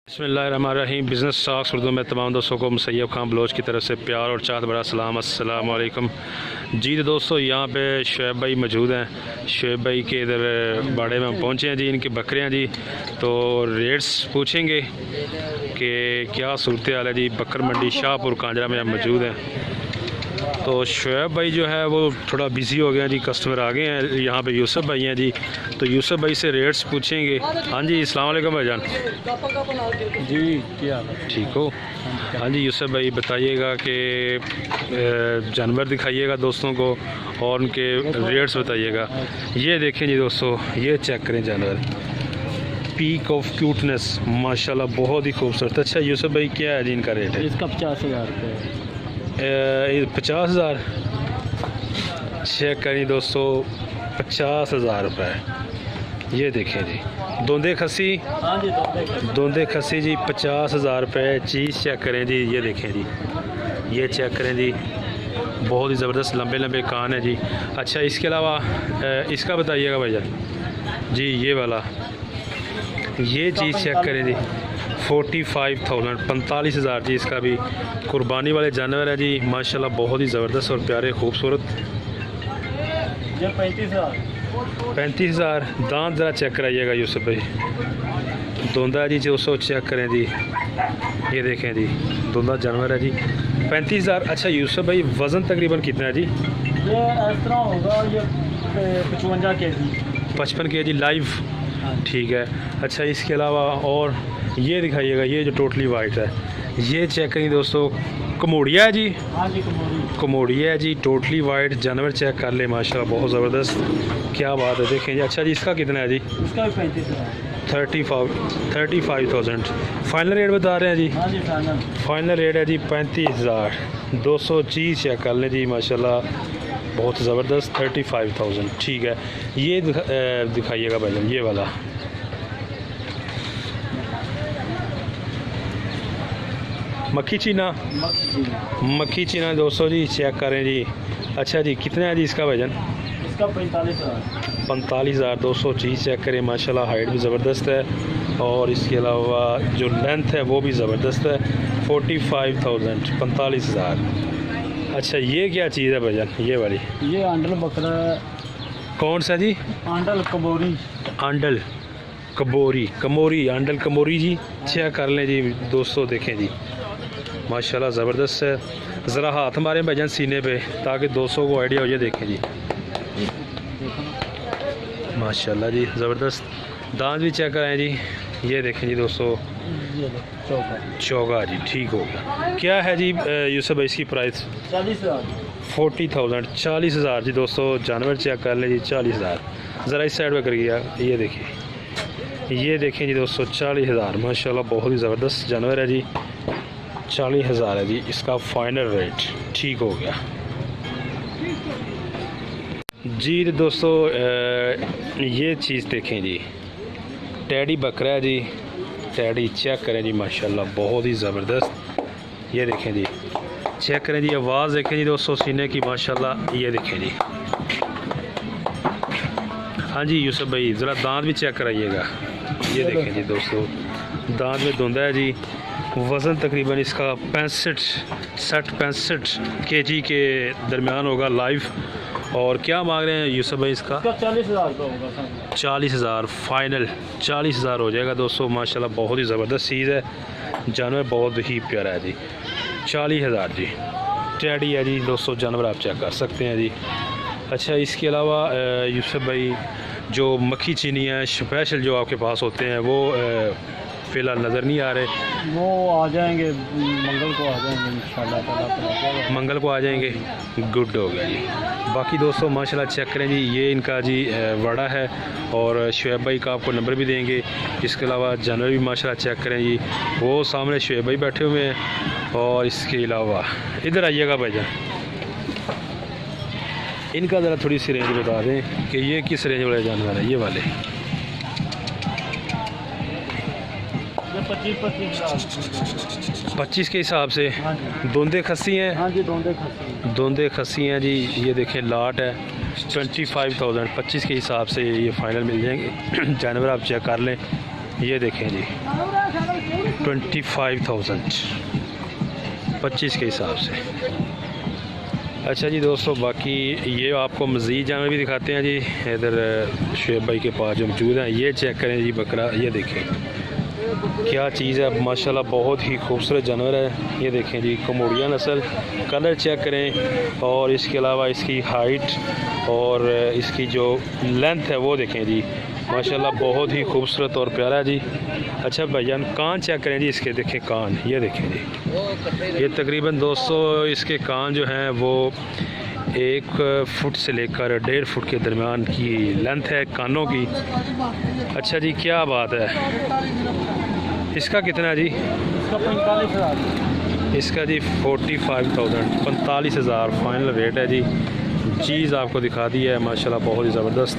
बिस्मिल्लाहिर्रहमानिर्रहीम। Business talks Urdu में तमाम दोस्तों को मुसैयब खान बलोच की तरफ से प्यार और चाहत बड़ा सलाम, अस्सलाम वालेकुम जी। तो दोस्तों यहाँ पे शुएब भाई मौजूद हैं। शुएब भाई के इधर बाड़े में पहुँचे हैं जी। इनकी बकरियाँ जी, तो रेट्स पूछेंगे कि क्या सूरत हाल है जी। बकर मंडी शाहपुर कांजरा में हम मौजूद हैं। तो शुएब भाई जो है वो थोड़ा बिज़ी हो गए हैं जी, कस्टमर आ गए हैं। यहाँ पे यूसुफ भाई हैं जी, तो यूसुफ भाई से रेट्स पूछेंगे। हाँ जी, अस्सलाम वालेकुम भाईजान जी, क्या ठीक हो? हाँ जी यूसुफ भाई बताइएगा कि जानवर दिखाइएगा दोस्तों को और उनके रेट्स बताइएगा। ये देखें जी दोस्तों, ये चेक करें जानवर, पीक ऑफ क्यूटनेस माशाल्लाह बहुत ही खूबसूरत। अच्छा यूसुफ भाई क्या है जी इनका रेट है? इसका 50,000 रुपये। 50,000 चेक करें दोस्तों, 50,000 रुपये। ये देखें जी, दोंदे खसी, हाँ जी, दोंदे खसी जी 50,000 रुपये। चीज़ चेक करें जी, ये देखें जी, ये चेक करें जी, बहुत ही ज़बरदस्त लंबे लंबे कान है जी। अच्छा इसके अलावा इसका बताइएगा भाईजान जी, ये वाला, ये चीज़ चेक करें जी, 45,000 45,000 जी। इसका भी कुर्बानी वाले जानवर है जी, माशाल्लाह बहुत ही ज़बरदस्त और प्यारे खूबसूरत। 35,000 दांत ज़रा चेक कराइएगा यूसुफ भाई। दोंदा जी 200 चेक करें जी, ये देखें जी, दोंदा जानवर है जी, 35,000। अच्छा यूसुफ भाई वज़न तकरीबन कितना है जी? ये इस तरह होगा, ये 55 kg। 55 kg लाइव, ठीक है। अच्छा इसके अलावा और ये दिखाइएगा, ये जो टोटली वाइट है, ये चेक करिए दोस्तों, कमोडिया है जी। हाँ जी, कमोडिया है जी, टोटली वाइट जानवर चेक कर ले, माशाल्लाह बहुत ज़बरदस्त, क्या बात है। देखें जी। अच्छा जी इसका कितना है जी? इसका भी 35,000। 35,000 फाइनल रेट बता रहे हैं जी? हाँ जी, फाइनल रेट है जी 35,200। चीज़ चेक कर लें जी, माशाल्लाह बहुत ज़बरदस्त, 35,000 ठीक है। ये दिखाइएगा भाईजान, ये वाला मक्खी चीना, मक्खी चीना 200 जी, चेक करें जी। अच्छा जी कितना है जी इसका भाईजान? इसका 45,000। 45,200। चीज़ चेक करें, माशाल्लाह हाइट भी ज़बरदस्त है और इसके अलावा जो लेंथ है वो भी ज़बरदस्त है। 45,000 45,000। अच्छा ये क्या चीज़ है भाईजान, ये वाली? ये आंडल बकरा है। कौन सा जी? आंडल कबोरी। आंडल कबोरी, कमोरी, आंडल कमोरी जी, चेक कर लें जी दोस्तों। देखें जी माशाल्लाह ज़बरदस्त है। ज़रा हाथ मारें भाईजान सीने पे ताकि दोस्तों को आइडिया हो जाए। देखें जी माशाल्लाह जी ज़बरदस्त। दांत भी चेक कराएं जी, ये देखें जी दोस्तों, चौगा जी, ठीक हो गया। क्या है जी यूसुफ भाई इसकी प्राइस? 40,000। 40,000 40,000 जी दोस्तों। जानवर चेक कर लें जी, 40,000। ज़रा इस साइड पर करिए, ये देखिए, ये देखें जी दोस्तों, 40,000 माशाल्लाह बहुत ही ज़बरदस्त जानवर है जी। 40,000 है जी इसका फाइनल रेट, ठीक हो गया जी। तो दोस्तों ये चीज़ देखें जी, टैडी बकरा है जी, टैडी चेक करें जी, माशाल्लाह बहुत ही ज़बरदस्त। ये देखें जी, चेक करें जी, आवाज़ देखें जी दोस्तों सीने की, माशाल्लाह। ये देखें जी, हाँ जी यूसुफ भाई ज़रा दांत भी चेक कराइएगा। ये देखें जी दोस्तों, दांत में धुंधा है जी। वज़न तकरीबन इसका 65 kg के दरमियान होगा लाइव। और क्या मांग रहे हैं यूसुफ भाई इसका? 40,000 का होगा। 40,000 फाइनल, 40,000 हो जाएगा दोस्तों। माशाल्लाह बहुत ही ज़बरदस्त चीज़ है, जानवर बहुत ही प्यारा है जी। 40,000 जी, टैडी है जी दोस्तों, जानवर आप चेक कर सकते हैं जी। अच्छा इसके अलावा यूसुफ भाई जो मक्खी चीनी है स्पेशल जो आपके पास होते हैं वो फ़िलहाल नज़र नहीं आ रहे। वो आ जाएंगे, मंगल को आ जाएंगे इंशाल्लाह। मंगल को आ जाएंगे, गुड हो गया जी। बाकी दोस्तों माशाल्लाह चेक करें जी, ये इनका जी वड़ा है और शुएब भाई का आपको नंबर भी देंगे। इसके अलावा जानवर भी माशाल्लाह चेक करें जी, वो सामने शुएब भाई बैठे हुए हैं। और इसके अलावा इधर आइएगा भाईजान, इनका ज़रा थोड़ी सी रेंज बता दें कि ये किस रेंज वाले जानवर है। ये वाले 25 के हिसाब से। दोंदे खस्सी हैं? हाँ जी, दोंदे खस्सी हैं जी। ये देखें लाट है, 25,000 25 के हिसाब से ये फ़ाइनल मिल जाएंगे। जानवर आप चेक कर लें, ये देखें जी 25,000 25 के हिसाब से। अच्छा जी दोस्तों, बाकी ये आपको मज़ीद जानवर भी दिखाते हैं जी। इधर शुएब भाई के पास जो मौजूद हैं, ये चेक करें जी बकरा, ये देखें क्या चीज़ है माशाल्लाह, बहुत ही खूबसूरत जानवर है। ये देखें जी कमोडिया नस्ल, कलर चेक करें और इसके अलावा इसकी हाइट और इसकी जो लेंथ है वो देखें जी माशाल्लाह, बहुत ही खूबसूरत और प्यारा जी। अच्छा भाईजान कान चेक करें जी इसके, देखें कान, ये देखें जी, ये तकरीबन दोस्तों इसके कान जो हैं वो 1 फुट से लेकर 1.5 फुट के दरमियान की लेंथ है कानों की। अच्छा जी क्या बात है, इसका कितना जी? इसका 45,000। इसका जी 45,000 45,000 फाइनल रेट है जी। चीज़ आपको दिखा दी है माशाल्लाह, बहुत ही ज़बरदस्त।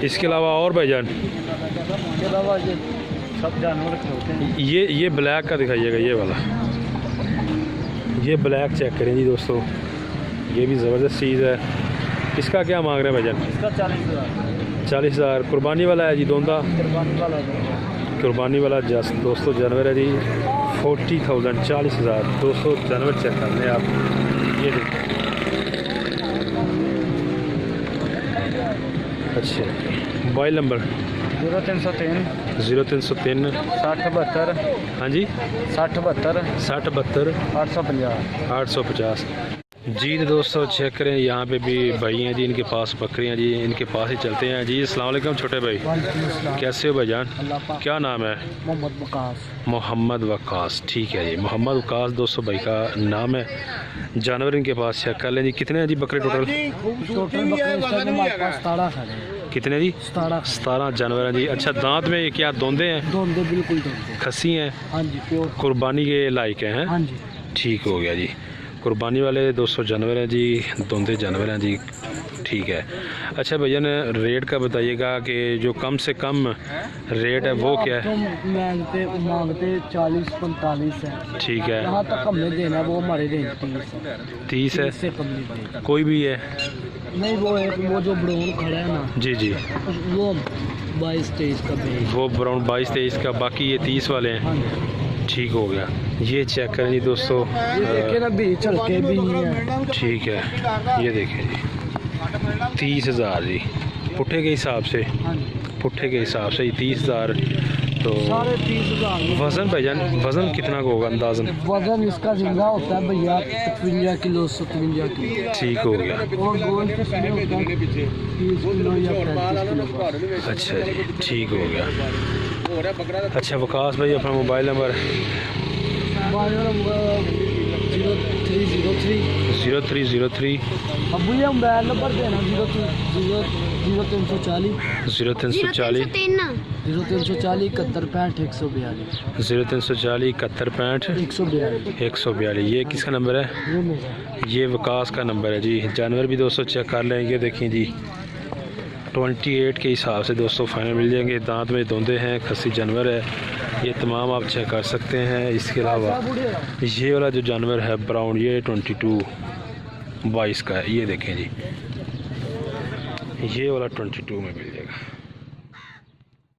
इसके अलावा और भाईजान, इसके अलावा ये सब जानवर होते हैं। ये ब्लैक का दिखाइएगा, ये वाला, ये ब्लैक चेक करें जी दोस्तों, ये भी ज़बरदस्त चीज़ है। इसका क्या मांग रहे हैं भाईजान? इसका 40,000। 40,000 कुर्बानी वाला है जी, दोंदा कुर्बानी वाला है। कुर्बानी वाला दोस्तों जानवर है जी। 40,000 40,000 दोस्तों जानवर चेक कर लें आप, ये देखिए। अच्छा मोबाइल नंबर 0303 0303 60 72 हाँ जी 60 72 60 72 850। 850 जी। तो दोस्तों चेक करें, यहाँ पे भी भाई हैं जी, इनके पास बकरियाँ जी, इनके पास ही चलते हैं जी। अस्सलाम वालेकुम छोटे भाई, कैसे हो भाईजान? क्या नाम है? मोहम्मद वकास। मोहम्मद वकास, ठीक है जी, मोहम्मद वकास दोस्तों भाई का नाम है। जानवर इनके पास चेक कर लें जी। कितने हैं जी बकरे टोटल? कितने जी? 17 जानवर हैं जी। अच्छा दांत में ये क्या दोंदे हैं? दोंदे बिल्कुल दोंदे। खस्सी हैं? हाँ जी प्योर कुर्बानी के लायक हैं? हाँ जी ठीक हो गया जी। कुर्बानी वाले 200 जानवर हैं जी, दोंदे जानवर हैं जी, ठीक है। अच्छा भैया ने रेट का बताइएगा कि जो कम से कम रेट है वो क्या है? मांगते 40-45 है। ठीक है, यहाँ तक हमने देना वो हमारे रेंज 30 है, से कम नहीं देगा। कोई भी है? नहीं वो एक वो जो ब्राउन खड़ा है ना, जी जी, वो 22-23 का भेज। वो ब्राउन 22-23 का, बाकी ये 30 वाले हैं। हाँ जी ठीक हो गया। ये चेक करें जी दोस्तों, ये देखिए ना बीच चलके भी है। ठीक है, ये देखें जी 30,000 जी पुट्ठे के हिसाब से, हाँ जी पुट्ठे के हिसाब से 30,000। तो सारे 30,000। वज़न भाईजान, वज़न कितना का होगा अंदाज़न? वजन इसका जिंदा होता है भैया 55 किलो 57 किलो। ठीक हो गया। और गोल के समय होता है 30 किलो या 35 किलो। अच्छा जी ठीक हो गया। अच्छा वकास भाई अपना मोबाइल नंबर? 0303 अब भैया मोबाइल नंबर देना 0340 0340 0340 71 65 142 142। ये किसका नंबर है? ये मेरा ये वकास का नंबर है जी। जानवर भी दोस्तों चेक कर लें, ये देखें जी 28 के हिसाब से दोस्तों फाइनल मिल जाएंगे। दांत में दोंदे हैं, खस्सी जानवर है, ये तमाम आप चेक कर सकते हैं। इसके अलावा ये वाला जो जानवर है ब्राउन, ये 22 का है, ये देखें जी, ये वाला 22 में मिल